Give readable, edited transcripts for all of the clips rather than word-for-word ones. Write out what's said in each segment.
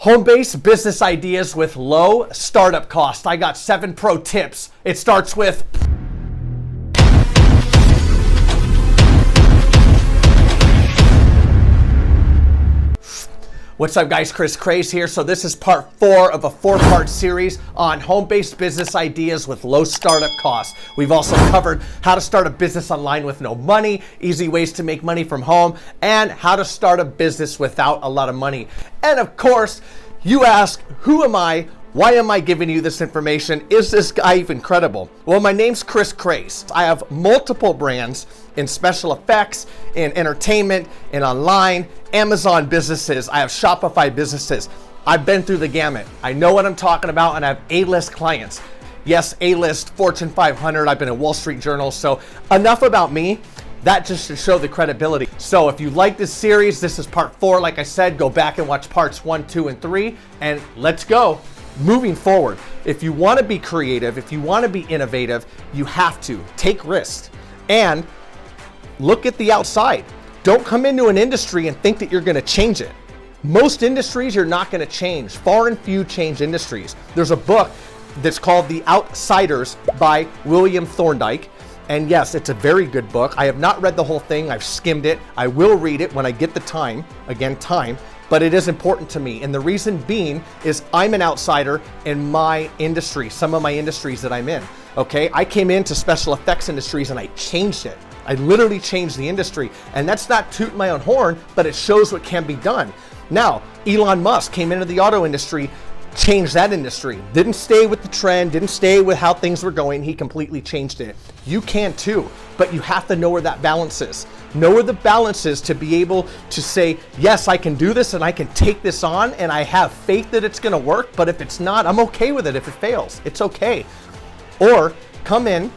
Home-based business ideas with low startup cost. I got 7 pro tips. It starts with what's up guys, KRIS here. So this is part 4 of a 4-part series on home-based business ideas with low startup costs. We've also covered how to start a business online with no money, easy ways to make money from home, and how to start a business without a lot of money. And of course, you ask, who am I? Why am I giving you this information? Is this guy even credible? Well, my name's KRIS. I have multiple brands in special effects, in entertainment, in online, Amazon businesses. I have Shopify businesses. I've been through the gamut. I know what I'm talking about, and I have A-list clients. Yes, A-list, Fortune 500. I've been in Wall Street Journal. So enough about me. That just to show the credibility. So if you like this series, this is part 4. Like I said, go back and watch parts 1, 2, and 3, and let's go. Moving forward, if you want to be creative, if you want to be innovative, you have to take risks and look at the outside. Don't come into an industry and think that you're going to change it. Most industries you're not going to change. Far and few change industries. There's a book that's called The Outsiders by William Thorndike. And yes, it's a very good book. I have not read the whole thing. I've skimmed it. I will read it when I get the time. Again, time. But it is important to me. And the reason being is I'm an outsider in my industry, some of my industries that I'm in. Okay, I came into special effects industries and I changed it. I literally changed the industry. And that's not tooting my own horn, but it shows what can be done. Now, Elon Musk came into the auto industry, changed that industry. Didn't stay with the trend, didn't stay with how things were going. He completely changed it. You can too, but you have to know where that balance is. Know where the balance is to be able to say, yes, I can do this and I can take this on and I have faith that it's gonna work, but if it's not, I'm okay with it. If it fails, it's okay. Or come in,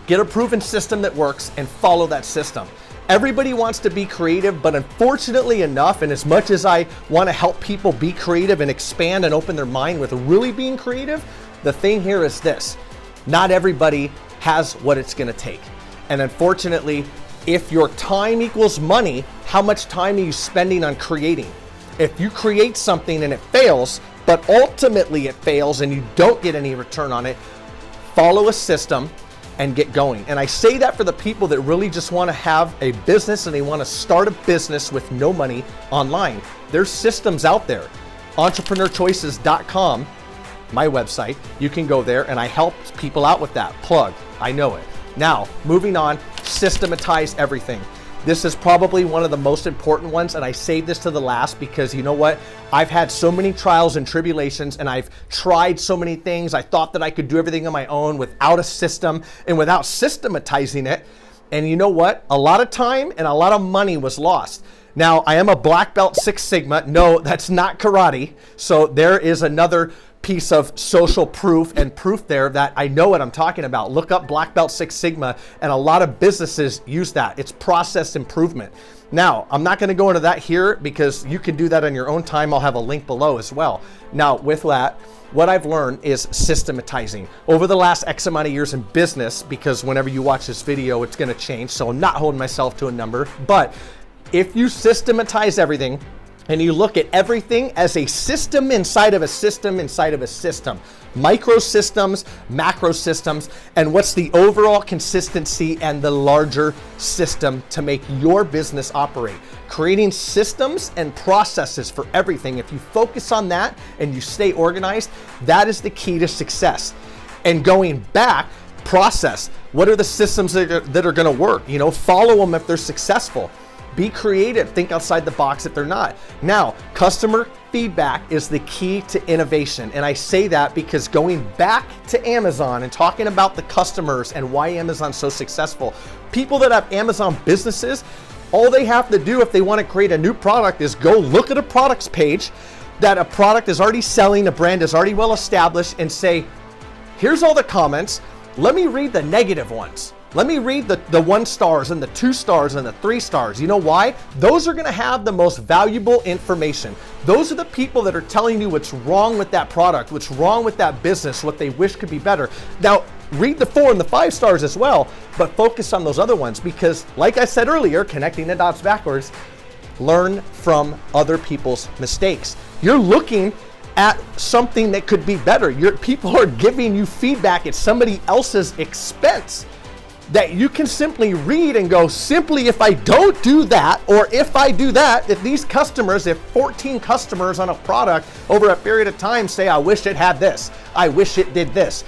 get a proven system that works and follow that system. Everybody wants to be creative, but unfortunately enough, and as much as I want to help people be creative and expand and open their mind with really being creative, the thing here is this: not everybody has what it's going to take. And unfortunately, if your time equals money, how much time are you spending on creating? If you create something and it fails, but ultimately it fails and you don't get any return on it, follow a system and get going. And I say that for the people that really just want to have a business and they want to start a business with no money online. There's systems out there. Entrepreneurchoices.com, my website. You can go there and I help people out with that. Plug, I know it. Now, moving on, systematize everything. This is probably one of the most important ones, and I saved this to the last because you know what? I've had so many trials and tribulations and I've tried so many things. I thought that I could do everything on my own without a system and without systematizing it. And you know what? A lot of time and a lot of money was lost. Now, I am a black belt 6 Sigma. No, that's not karate. So there is another piece of social proof and proof there that I know what I'm talking about. Look up black belt 6 Sigma, and a lot of businesses use that. It's process improvement. Now, I'm not going to go into that here because you can do that on your own time. I'll have a link below as well. Now, with that, what I've learned is systematizing. Over the last X amount of years in business, because whenever you watch this video, it's going to change. So I'm not holding myself to a number, but if you systematize everything, and you look at everything as a system inside of a system inside of a system, micro systems, macro systems, and what's the overall consistency and the larger system to make your business operate. Creating systems and processes for everything. If you focus on that and you stay organized, that is the key to success. And going back, process. What are the systems that are going to work? You know, follow them if they're successful. Be creative, think outside the box if they're not. Now, customer feedback is the key to innovation. And I say that because going back to Amazon and talking about the customers and why Amazon's so successful, people that have Amazon businesses, all they have to do if they want to create a new product is go look at a products page that a product is already selling, a brand is already well established, and say, here's all the comments, let me read the negative ones. Let me read the 1 stars and the 2 stars and the 3 stars. You know why? Those are going to have the most valuable information. Those are the people that are telling you what's wrong with that product, what's wrong with that business, what they wish could be better. Now, read the 4 and the 5 stars as well, but focus on those other ones because, like I said earlier, connecting the dots backwards, learn from other people's mistakes. You're looking at something that could be better. People are giving you feedback at somebody else's expense that you can simply read and go, simply if I don't do that, or if I do that, if these customers, if 14 customers on a product over a period of time say, I wish it had this, I wish it did this.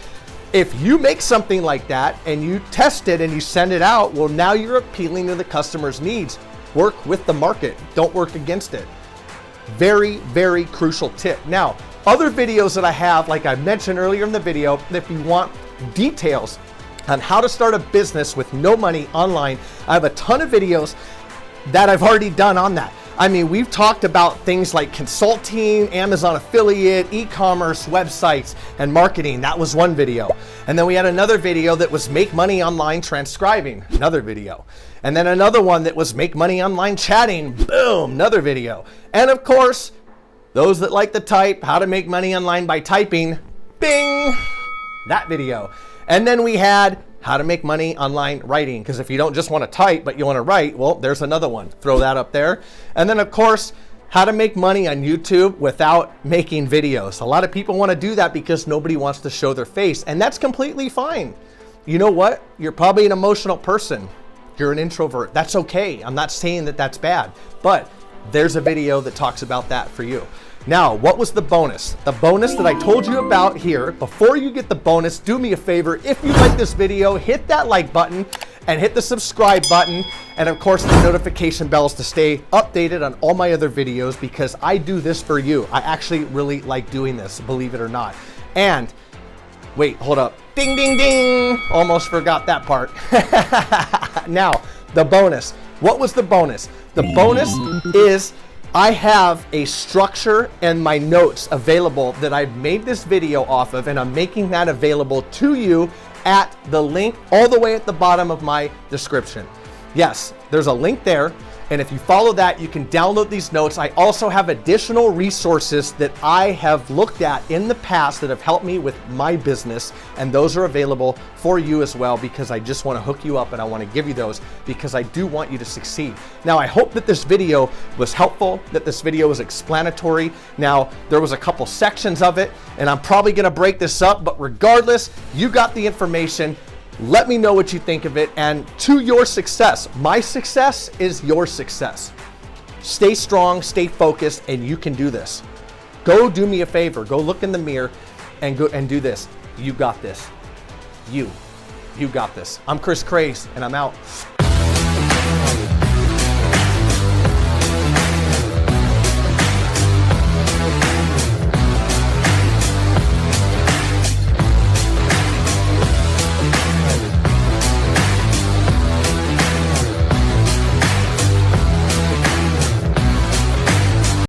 If you make something like that and you test it and you send it out, well, now you're appealing to the customer's needs. Work with the market, don't work against it. Very, very crucial tip. Now, other videos that I have, like I mentioned earlier in the video, if you want details on how to start a business with no money online, I have a ton of videos that I've already done on that. I mean, we've talked about things like consulting, Amazon affiliate, e-commerce, websites, and marketing. That was one video. And then we had another video that was make money online transcribing, another video. And then another one that was make money online chatting, boom, another video. And of course, those that like to type, how to make money online by typing, bing, that video. And then we had how to make money online writing, because if you don't just want to type, but you want to write, well, there's another one. Throw that up there. And then of course, how to make money on YouTube without making videos. A lot of people want to do that because nobody wants to show their face, and that's completely fine. You know what? You're probably an emotional person. You're an introvert. That's okay. I'm not saying that that's bad, but there's a video that talks about that for you. Now, what was the bonus? The bonus that I told you about here. Before you get the bonus, do me a favor. If you like this video, hit that like button and hit the subscribe button. And of course, the notification bells to stay updated on all my other videos, because I do this for you. I actually really like doing this, believe it or not. And wait, hold up. Ding, ding, ding. Almost forgot that part. Now, the bonus. What was the bonus? The bonus is I have a structure and my notes available that I've made this video off of, and I'm making that available to you at the link all the way at the bottom of my description. Yes, there's a link there. And if you follow that, you can download these notes. I also have additional resources that I have looked at in the past that have helped me with my business. And those are available for you as well, because I just want to hook you up and I want to give you those because I do want you to succeed. Now, I hope that this video was helpful, that this video was explanatory. Now, there was a couple sections of it, and I'm probably going to break this up, but regardless, you got the information. Let me know what you think of it, and to your success. My success is your success. Stay strong, stay focused, and you can do this. Go do me a favor. Go look in the mirror and go and do this. You got this. You got this. I'm KRIS, and I'm out.